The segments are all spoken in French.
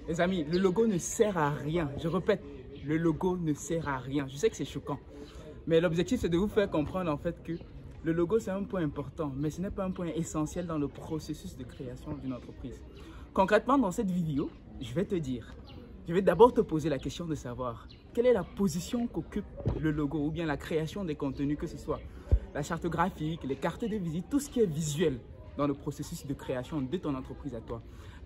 Les amis, le logo ne sert à rien. Je répète, le logo ne sert à rien. Je sais que c'est choquant. Mais l'objectif, c'est de vous faire comprendre en fait que le logo, c'est un point important. Mais ce n'est pas un point essentiel dans le processus de création d'une entreprise. Concrètement, dans cette vidéo, je vais te dire, je vais d'abord te poser la question de savoir quelle est la position qu'occupe le logo ou bien la création des contenus, que ce soit la charte graphique, les cartes de visite, tout ce qui est visuel dans le processus de création de ton entreprise à toi.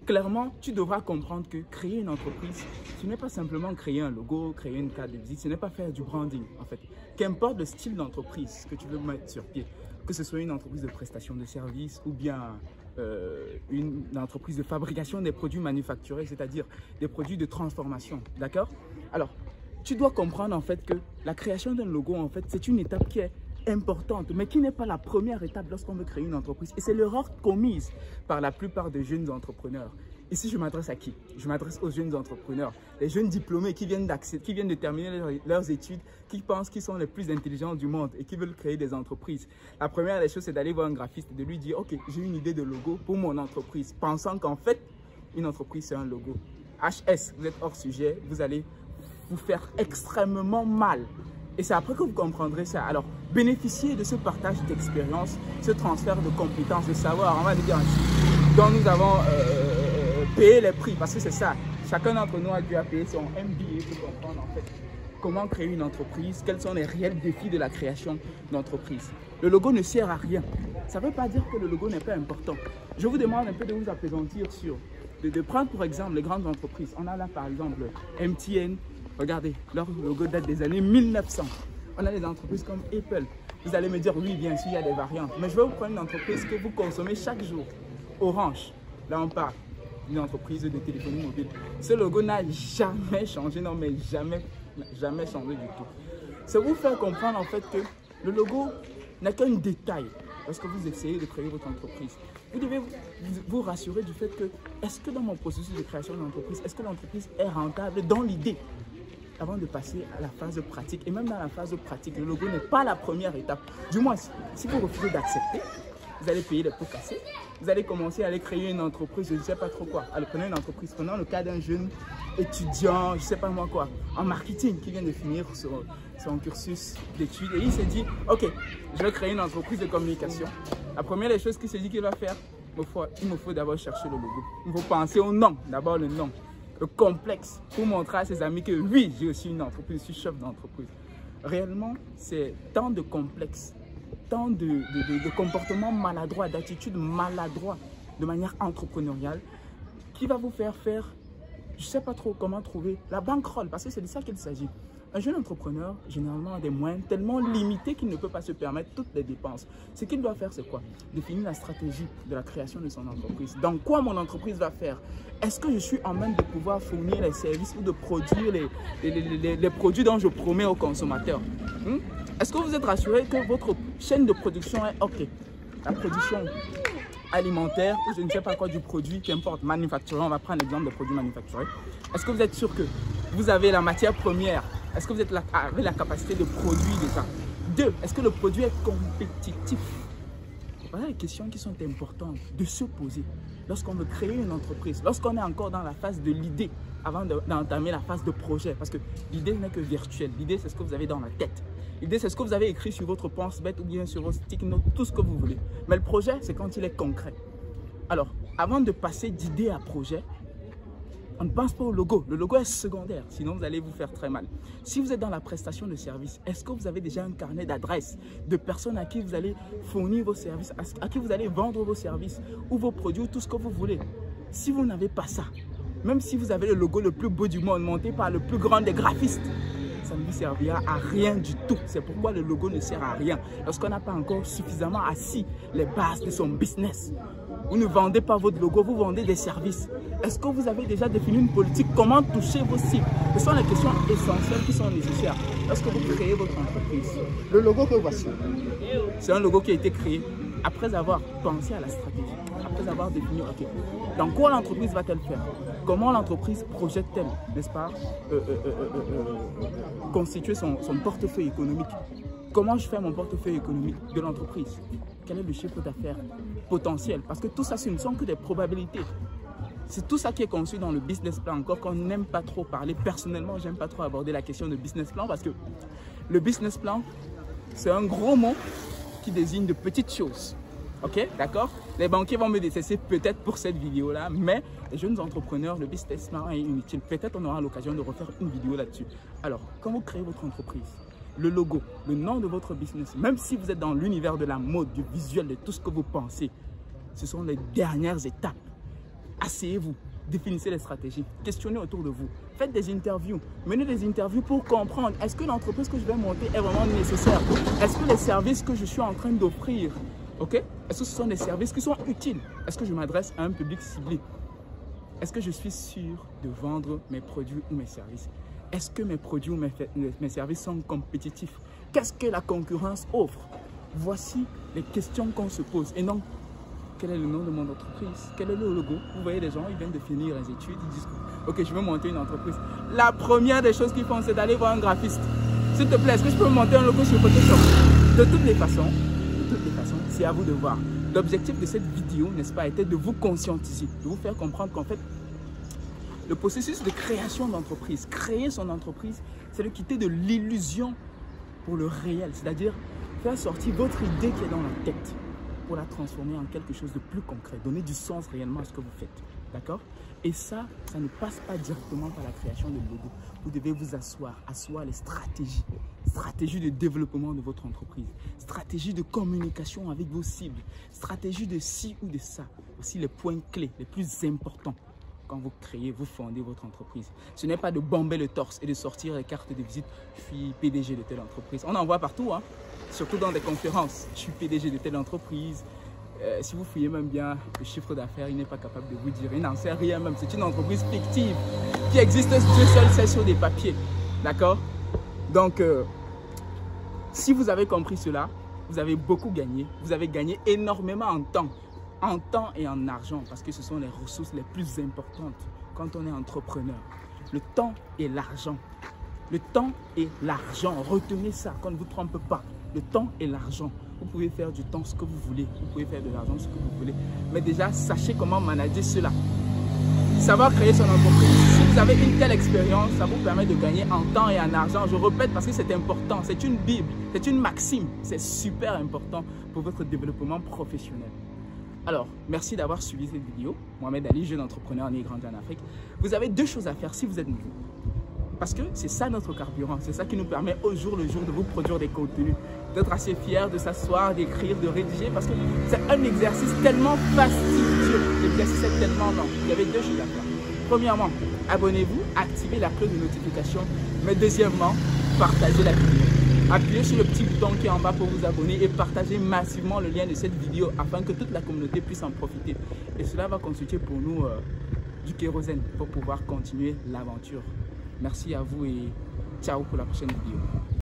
Clairement, tu devras comprendre que créer une entreprise, ce n'est pas simplement créer un logo, créer une carte de visite, ce n'est pas faire du branding en fait. Qu'importe le style d'entreprise que tu veux mettre sur pied, que ce soit une entreprise de prestation de services ou bien une entreprise de fabrication des produits manufacturés, c'est-à-dire des produits de transformation, d'accord? Alors, tu dois comprendre en fait que la création d'un logo, en fait, c'est une étape qui est importante, mais qui n'est pas la première étape lorsqu'on veut créer une entreprise. Et c'est l'erreur commise par la plupart des jeunes entrepreneurs. Ici, je m'adresse à qui? Je m'adresse aux jeunes entrepreneurs, les jeunes diplômés qui viennent de terminer leurs études, qui pensent qu'ils sont les plus intelligents du monde et qui veulent créer des entreprises. La première des choses, c'est d'aller voir un graphiste et de lui dire « Ok, j'ai une idée de logo pour mon entreprise », pensant qu'en fait, une entreprise, c'est un logo. HS, vous êtes hors sujet, vous allez vous faire extrêmement mal. Et c'est après que vous comprendrez ça. Alors, bénéficiez de ce partage d'expérience, ce transfert de compétences, de savoir, on va dire ainsi, dont nous avons payé les prix, parce que c'est ça. Chacun d'entre nous a dû payer son MBA pour comprendre en fait comment créer une entreprise, quels sont les réels défis de la création d'entreprise. Le logo ne sert à rien. Ça ne veut pas dire que le logo n'est pas important. Je vous demande un peu de vous appesantir sur, de prendre pour exemple les grandes entreprises. On a là par exemple MTN. Regardez, leur logo date des années 1900. On a des entreprises comme Apple. Vous allez me dire, oui, bien sûr, il y a des variantes. Mais je vais vous prendre une entreprise que vous consommez chaque jour. Orange. Là, on parle d'une entreprise de téléphonie mobile. Ce logo n'a jamais changé, non, mais jamais changé du tout. C'est vous faire comprendre en fait que le logo n'est qu'un détail lorsque vous essayez de créer votre entreprise. Vous devez vous rassurer du fait que, est-ce que dans mon processus de création d'entreprise, est-ce que l'entreprise est rentable dans l'idée? Avant de passer à la phase pratique. Et même dans la phase pratique, le logo n'est pas la première étape. Du moins, si vous refusez d'accepter, vous allez payer les pots cassés. Vous allez commencer à aller créer une entreprise, je ne sais pas trop quoi. Allez, prenez une entreprise. Prenons le cas d'un jeune étudiant, je ne sais pas moi quoi, en marketing, qui vient de finir son cursus d'études. Et il s'est dit, ok, je vais créer une entreprise de communication. La première des choses qu'il s'est dit qu'il va faire, il me faut d'abord chercher le logo. Il faut penser au nom, d'abord le nom. Le complexe pour montrer à ses amis que oui, j'ai aussi une entreprise, je suis chef d'entreprise. Réellement, c'est tant de complexes, tant de comportements maladroits, d'attitudes maladroits de manière entrepreneuriale qui va vous faire je ne sais pas trop comment trouver la bankroll, parce que c'est de ça qu'il s'agit. Un jeune entrepreneur, généralement, a des moyens tellement limités qu'il ne peut pas se permettre toutes les dépenses. Ce qu'il doit faire, c'est quoi? Définir la stratégie de la création de son entreprise. Dans quoi mon entreprise va faire? Est-ce que je suis en même de pouvoir fournir les services ou de produire les produits dont je promets aux consommateurs? Est-ce que vous êtes rassuré que votre chaîne de production est OK? La production alimentaire ou je ne sais pas quoi du produit, qu'importe, manufacturé, on va prendre l'exemple des produits manufacturés. Est-ce que vous êtes sûr que vous avez la matière première? Est-ce que vous avez la capacité de produire déjà? 2, est-ce que le produit est compétitif? Voilà les questions qui sont importantes de se poser lorsqu'on veut créer une entreprise, lorsqu'on est encore dans la phase de l'idée avant d'entamer la phase de projet. Parce que l'idée n'est que virtuelle, l'idée c'est ce que vous avez dans la tête. L'idée c'est ce que vous avez écrit sur votre pense-bête ou bien sur vos stick notes, tout ce que vous voulez. Mais le projet c'est quand il est concret. Alors, avant de passer d'idée à projet, on ne pense pas au logo. Le logo est secondaire, sinon vous allez vous faire très mal. Si vous êtes dans la prestation de service, est-ce que vous avez déjà un carnet d'adresses de personnes à qui vous allez fournir vos services, à qui vous allez vendre vos services ou vos produits ou tout ce que vous voulez? Si vous n'avez pas ça, même si vous avez le logo le plus beau du monde monté par le plus grand des graphistes, ça ne vous servira à rien du tout. C'est pourquoi le logo ne sert à rien. Lorsqu'on n'a pas encore suffisamment assis les bases de son business, vous ne vendez pas votre logo, vous vendez des services. Est-ce que vous avez déjà défini une politique? Comment toucher vos cibles? Ce sont les questions essentielles qui sont nécessaires lorsque vous créez votre entreprise. Le logo que voici, c'est un logo qui a été créé après avoir pensé à la stratégie, après avoir défini, ok, dans quoi l'entreprise va-t-elle faire? Comment l'entreprise projette-t-elle, n'est-ce pas, constituer son portefeuille économique? Comment je fais mon portefeuille économique de l'entreprise? Quel est le chiffre d'affaires potentiel? Parce que tout ça, ce ne sont que des probabilités. C'est tout ça qui est conçu dans le business plan, encore qu'on n'aime pas trop parler. Personnellement, j'aime pas trop aborder la question de business plan parce que le business plan, c'est un gros mot qui désigne de petites choses. Ok, d'accord? Les banquiers vont me détester peut-être pour cette vidéo-là, mais les jeunes entrepreneurs, le business plan est inutile. Peut-être on aura l'occasion de refaire une vidéo là-dessus. Alors, quand vous créez votre entreprise, le logo, le nom de votre business, même si vous êtes dans l'univers de la mode, du visuel, de tout ce que vous pensez, ce sont les dernières étapes. Asseyez-vous, définissez les stratégies, questionnez autour de vous, faites des interviews, menez des interviews pour comprendre est-ce que l'entreprise que je vais monter est vraiment nécessaire? Est-ce que les services que je suis en train d'offrir, est-ce que ce sont des services qui sont utiles? Est-ce que je m'adresse à un public ciblé? Est-ce que je suis sûr de vendre mes produits ou mes services? Est-ce que mes produits ou mes services sont compétitifs? Qu'est-ce que la concurrence offre? Voici les questions qu'on se pose. Et non, quel est le nom de mon entreprise? Quel est le logo? Vous voyez, les gens, ils viennent de finir les études, ils disent ok, je veux monter une entreprise. La première des choses qu'ils font, c'est d'aller voir un graphiste. S'il te plaît, est-ce que je peux monter un logo sur Photoshop? De toutes les façons, c'est à vous de voir. L'objectif de cette vidéo, n'est-ce pas, était de vous conscientiser, de vous faire comprendre qu'en fait, le processus de création d'entreprise, créer son entreprise, c'est de quitter de l'illusion pour le réel. C'est-à-dire faire sortir votre idée qui est dans la tête pour la transformer en quelque chose de plus concret, donner du sens réellement à ce que vous faites. D'accord? Et ça ne passe pas directement par la création de logo. Vous devez vous asseoir les stratégies. Stratégie de développement de votre entreprise. Stratégie de communication avec vos cibles. Stratégie de ci ou de ça. Aussi les points clés les plus importants. Quand vous créez, vous fondez votre entreprise. Ce n'est pas de bomber le torse et de sortir les cartes de visite. Je suis PDG de telle entreprise. On en voit partout, hein? Surtout dans des conférences. Je suis PDG de telle entreprise. Si vous fouillez même bien le chiffre d'affaires, il n'est pas capable de vous dire. Il n'en sait rien même. C'est une entreprise fictive qui existe, Dieu seul sait, sur des papiers. D'accord? Donc, si vous avez compris cela, vous avez beaucoup gagné. Vous avez gagné énormément en temps et en argent, parce que ce sont les ressources les plus importantes quand on est entrepreneur. Le temps et l'argent. Le temps et l'argent. Retenez ça, qu'on ne vous trompe pas. Le temps et l'argent. Vous pouvez faire du temps ce que vous voulez. Vous pouvez faire de l'argent ce que vous voulez. Mais déjà, sachez comment manager cela. Savoir créer son entreprise. Si vous avez une telle expérience, ça vous permet de gagner en temps et en argent. Je répète parce que c'est important. C'est une Bible. C'est une maxime. C'est super important pour votre développement professionnel. Alors, merci d'avoir suivi cette vidéo. Mohamed Ali, jeune entrepreneur né et grandi en Afrique. Vous avez deux choses à faire si vous êtes nouveau. Parce que c'est ça notre carburant. C'est ça qui nous permet au jour le jour de vous produire des contenus. D'être assez fier de s'asseoir, d'écrire, de rédiger. Parce que c'est un exercice tellement fastidieux. L'exercice est tellement lent. Il y avait deux choses à faire. Premièrement, abonnez-vous, activez la cloche de notification. Mais deuxièmement, partagez la vidéo. Appuyez sur le petit bouton qui est en bas pour vous abonner et partagez massivement le lien de cette vidéo afin que toute la communauté puisse en profiter. Et cela va constituer pour nous du kérosène pour pouvoir continuer l'aventure. Merci à vous et ciao pour la prochaine vidéo.